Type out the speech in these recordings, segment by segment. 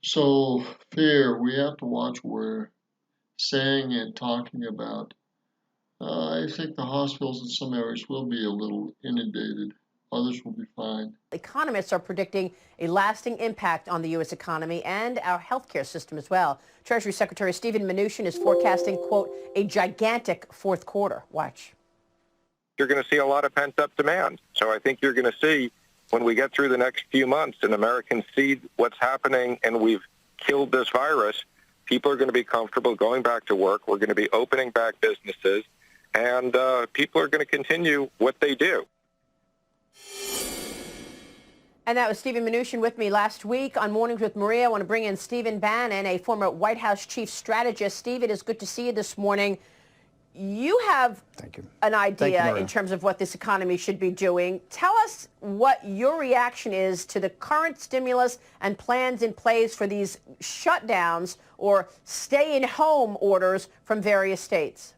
So, fear, we have to watch what we're saying and talking about. I think the hospitals in some areas will be a little inundated. Others will be fine. Economists are predicting a lasting impact on the U.S. economy and our healthcare system as well. Treasury Secretary Steven Mnuchin is forecasting, quote, a gigantic fourth quarter. Watch. You're going to see a lot of pent-up demand. So I think you're going to see, when we get through the next few months and Americans see what's happening and we've killed this virus, people are going to be comfortable going back to work. We're going to be opening back businesses, and people are going to continue what they do. And that was Steven Mnuchin with me last week on Mornings with Maria. I want to bring in Stephen Bannon, a former White House chief strategist. Steve, it is good to see you this morning. You have an idea in terms of what this economy should be doing. Tell us what your reaction is to the current stimulus and plans in place for these shutdowns or stay-in-home orders from various states.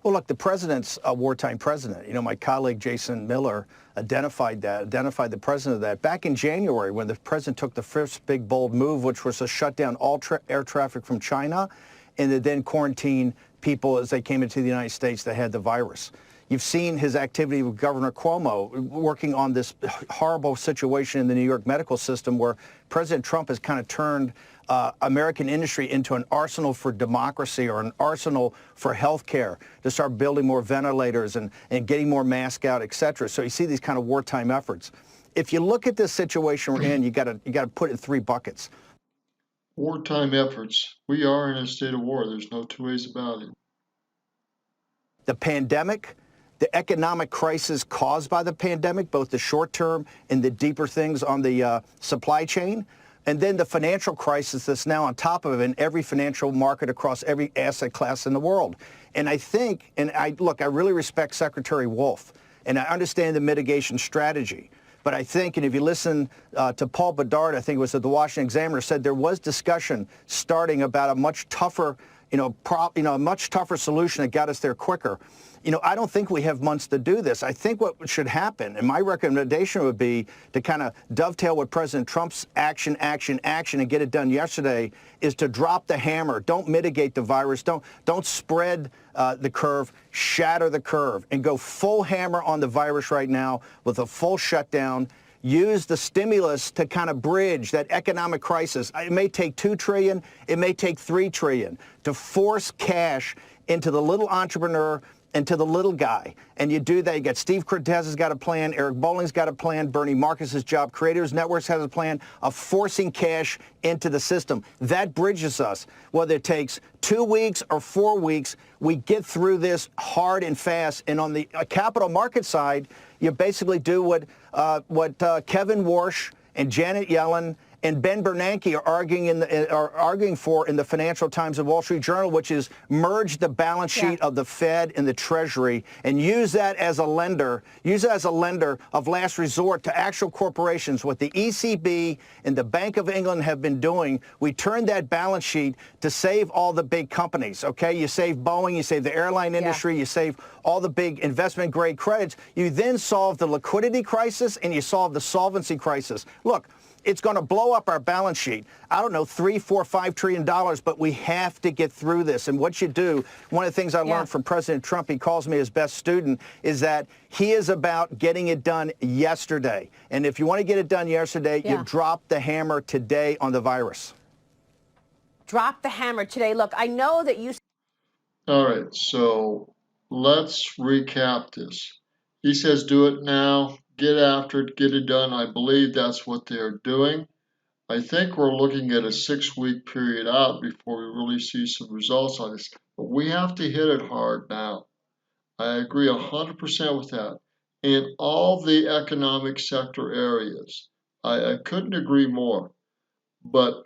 Well, look, the president's a wartime president. You know, my colleague Jason Miller identified the president of that back in January when the president took the first big, bold move, which was to shut down all air traffic from China and to then quarantine people as they came into the United States that had the virus. You've seen his activity with Governor Cuomo working on this horrible situation in the New York medical system where President Trump has kind of turned American industry into an arsenal for democracy or an arsenal for health care to start building more ventilators and getting more masks out, et cetera. So you see these kind of wartime efforts. If you look at this situation we're in, you got to put it in three buckets. Wartime efforts. We are in a state of war. There's no two ways about it. The pandemic, the economic crisis caused by the pandemic, both the short term and the deeper things on the supply chain, and then the financial crisis that's now on top of it in every financial market across every asset class in the world. And I think, I really respect Secretary Wolf, and I understand the mitigation strategy. But I think, and if you listen to Paul Bedard, I think it was at the Washington Examiner, said there was discussion starting about a much tougher, a much tougher solution that got us there quicker. I don't think we have months to do this. I think what should happen, and my recommendation would be to kind of dovetail with President Trump's action, and get it done yesterday, is to drop the hammer. Don't mitigate the virus. Don't spread the curve, shatter the curve, and go full hammer on the virus right now with a full shutdown. Use the stimulus to kind of bridge that economic crisis. It may take $2 trillion, it may take $3 trillion to force cash into the little entrepreneur and to the little guy. And you do that. You got Steve Cortez has got a plan. Eric Bolling's got a plan. Bernie Marcus's Job Creators Networks has a plan of forcing cash into the system. That bridges us. Whether it takes 2 weeks or 4 weeks, we get through this hard and fast. And on the capital market side, you basically do what Kevin Warsh and Janet Yellen and Ben Bernanke are arguing for in the Financial Times and Wall Street Journal, which is merge the balance sheet of the Fed and the Treasury and use that as a lender, of last resort to actual corporations. What the ECB and the Bank of England have been doing, we turned that balance sheet to save all the big companies, okay? You save Boeing, you save the airline industry, you save all the big investment-grade credits. You then solve the liquidity crisis and you solve the solvency crisis. Look, it's going to blow up our balance sheet. I don't know, $3, $4, $5 trillion, but we have to get through this. And what you do, one of the things I learned from President Trump, he calls me his best student, is that he is about getting it done yesterday. And if you want to get it done yesterday, you drop the hammer today on the virus. Drop the hammer today. Look, I know that you... All right, so let's recap this. He says do it now. Get after it, get it done. I believe that's what they're doing. I think we're looking at a 6-week period out before we really see some results on this. But we have to hit it hard now. I agree 100% with that. In all the economic sector areas, I couldn't agree more. But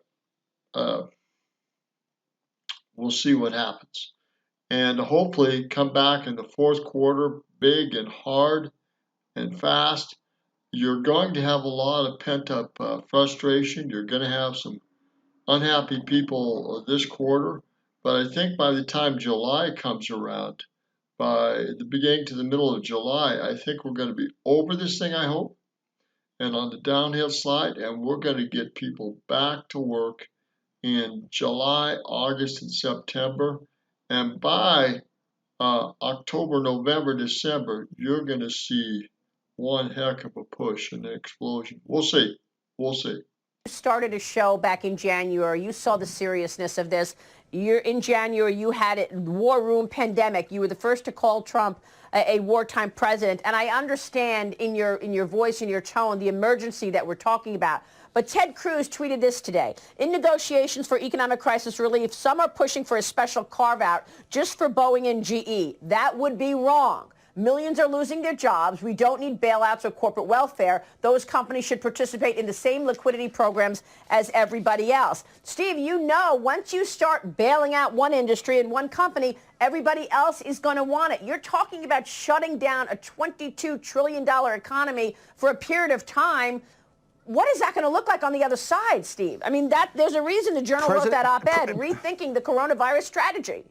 we'll see what happens. And hopefully come back in the fourth quarter big and hard and fast. You're going to have a lot of pent-up frustration. You're going to have some unhappy people this quarter. But I think by the time July comes around, by the beginning to the middle of July, I think we're going to be over this thing, I hope. and on the downhill slide, and we're going to get people back to work in July, August, and September. And by October, November, December, you're going to see one heck of a push and an explosion. We'll see. We'll see. You started a show back in January. You saw the seriousness of this. In January, you had it, war room pandemic. You were the first to call Trump a wartime president. And I understand in your voice and your tone the emergency that we're talking about. But Ted Cruz tweeted this today. In negotiations for economic crisis relief, some are pushing for a special carve-out just for Boeing and GE. That would be wrong. Millions are losing their jobs. We don't need bailouts or corporate welfare. Those companies should participate in the same liquidity programs as everybody else. Steve, you know, once you start bailing out one industry and one company, everybody else is going to want it. You're talking about shutting down a $22 trillion economy for a period of time. What is that going to look like on the other side, Steve? I mean, there's a reason the Journal wrote that op-ed, rethinking the coronavirus strategy.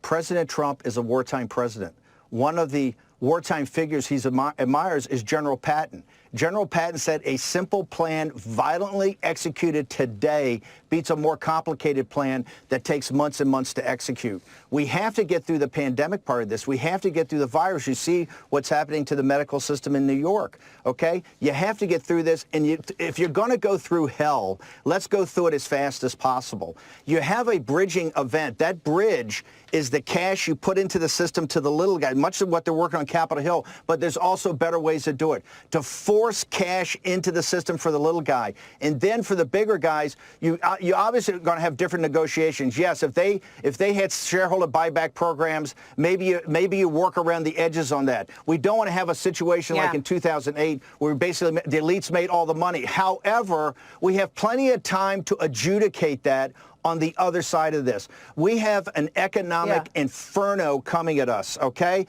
President Trump is a wartime president. One of the wartime figures he admires is General Patton. General Patton said a simple plan violently executed today beats a more complicated plan that takes months and months to execute. We have to get through the pandemic part of this. We have to get through the virus. You see what's happening to the medical system in New York, okay? You have to get through this, and if you're going to go through hell, let's go through it as fast as possible. You have a bridging event. That bridge is the cash you put into the system to the little guy, much of what they're working on Capitol Hill, but there's also better ways to do it. To force cash into the system for the little guy. And then for the bigger guys, you obviously are going to have different negotiations. Yes, if they had shareholder buyback programs, maybe you work around the edges on that. We don't want to have a situation like in 2008 where basically the elites made all the money. However, we have plenty of time to adjudicate that on the other side of this. We have an economic inferno coming at us, okay?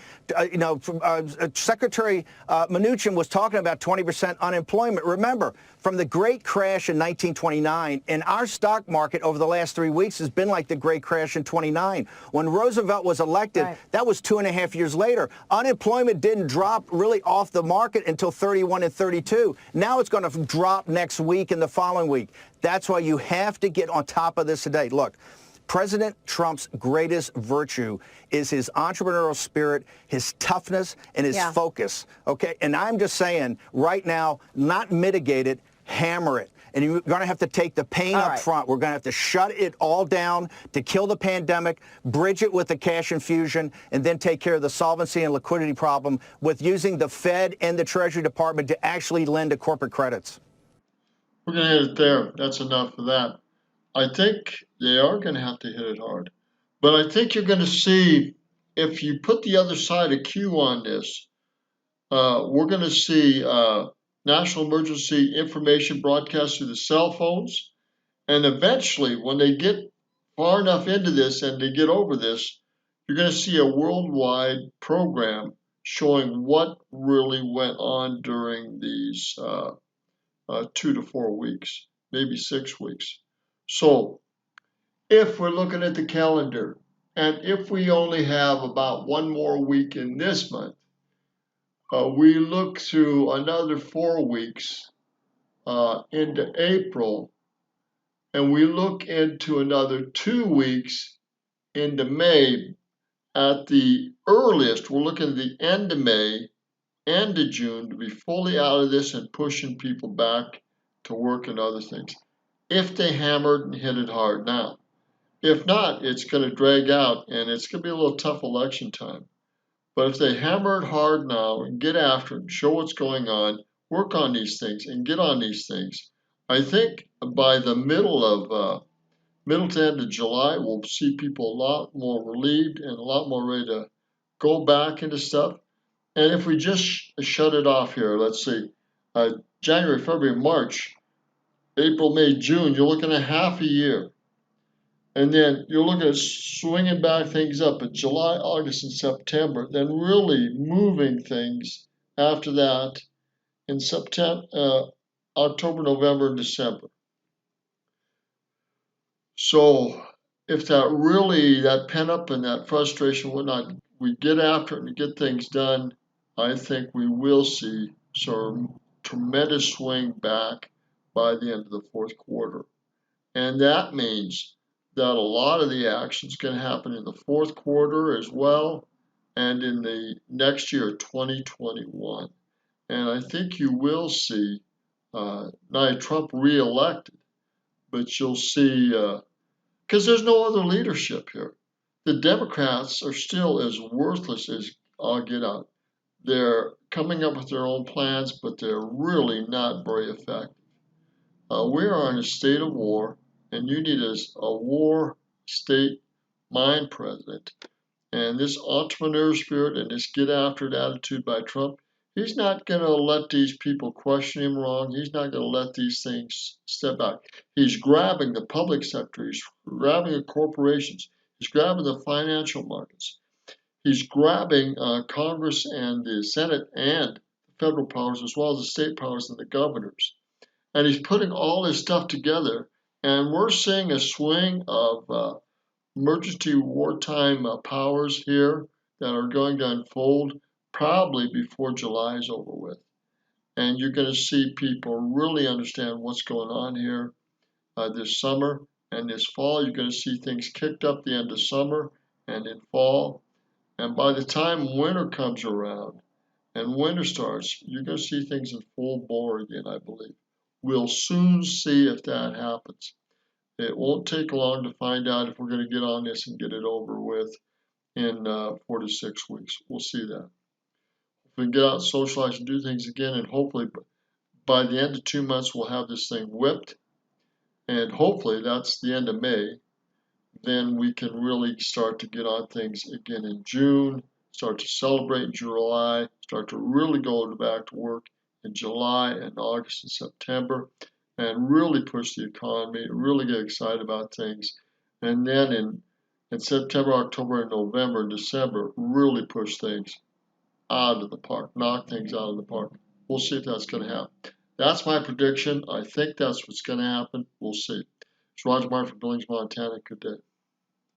Secretary Mnuchin was talking about 20% unemployment. Remember, from the great crash in 1929, and our stock market over the last 3 weeks has been like the great crash in 29. When Roosevelt was elected, that was 2.5 years later. Unemployment didn't drop really off the market until 31 and 32. Now it's going to drop next week and the following week. That's why you have to get on top of this today. Look, President Trump's greatest virtue is his entrepreneurial spirit, his toughness, and his focus, okay? And I'm just saying, right now, not mitigate it, hammer it. And you're going to have to take the pain up front. We're going to have to shut it all down to kill the pandemic, bridge it with the cash infusion, and then take care of the solvency and liquidity problem with using the Fed and the Treasury Department to actually lend to corporate credits. We're going to hit it there. That's enough of that. I think they are going to have to hit it hard. But I think you're going to see, if you put the other side of Q on this, we're going to see national emergency information broadcast through the cell phones. And eventually, when they get far enough into this and they get over this, you're going to see a worldwide program showing what really went on during these 2 to 4 weeks, maybe 6 weeks. So if we're looking at the calendar, and if we only have about 1 more week in this month, we look through another 4 weeks into April, and we look into another 2 weeks into May. At the earliest, we're looking at the end of May, end of June to be fully out of this and pushing people back to work and other things, if they hammered and hit it hard now. If not, it's going to drag out, and it's going to be a little tough election time. But if they hammer it hard now and get after it, show what's going on, work on these things, and get on these things, I think by the middle to end of July, we'll see people a lot more relieved and a lot more ready to go back into stuff. And if we just shut it off here, let's see, January, February, March, April, May, June, you're looking at half a year. And then you're looking at swinging back things up in July, August, and September, then really moving things after that in September, October, November, and December. So if that pent up and that frustration, whatnot, we get after it and get things done, I think we will see So tremendous swing back by the end of the fourth quarter. And that means that a lot of the action is going to happen in the fourth quarter as well and in the next year, 2021. And I think you will see not Trump reelected, but you'll see, because there's no other leadership here. The Democrats are still as worthless as all get out. They're coming up with their own plans, but they're really not very effective. We are in a state of war, and you need a war state mind president. And this entrepreneur spirit and this get after it attitude by Trump, he's not going to let these people question him wrong. He's not going to let these things step back. He's grabbing the public sector. He's grabbing the corporations. He's grabbing the financial markets. He's grabbing Congress and the Senate and the federal powers as well as the state powers and the governors. And he's putting all this stuff together. And we're seeing a swing of emergency wartime powers here that are going to unfold probably before July is over with. And you're going to see people really understand what's going on here this summer and this fall. You're going to see things kicked up the end of summer and in fall. And by the time winter comes around and winter starts, you're going to see things in full bore again, I believe. We'll soon see if that happens. It won't take long to find out if we're going to get on this and get it over with in 4 to 6 weeks. We'll see that. If we can get out and socialize and do things again, and hopefully by the end of 2 months, we'll have this thing whipped. And hopefully that's the end of May. Then we can really start to get on things again in June, start to celebrate in July, start to really go back to work in July and August and September, and really push the economy, really get excited about things. And then in September, October, and November, and December, really push things out of the park, knock things out of the park. We'll see if that's going to happen. That's my prediction. I think that's what's going to happen. We'll see. It's Roger Martin from Billings, Montana. Good day.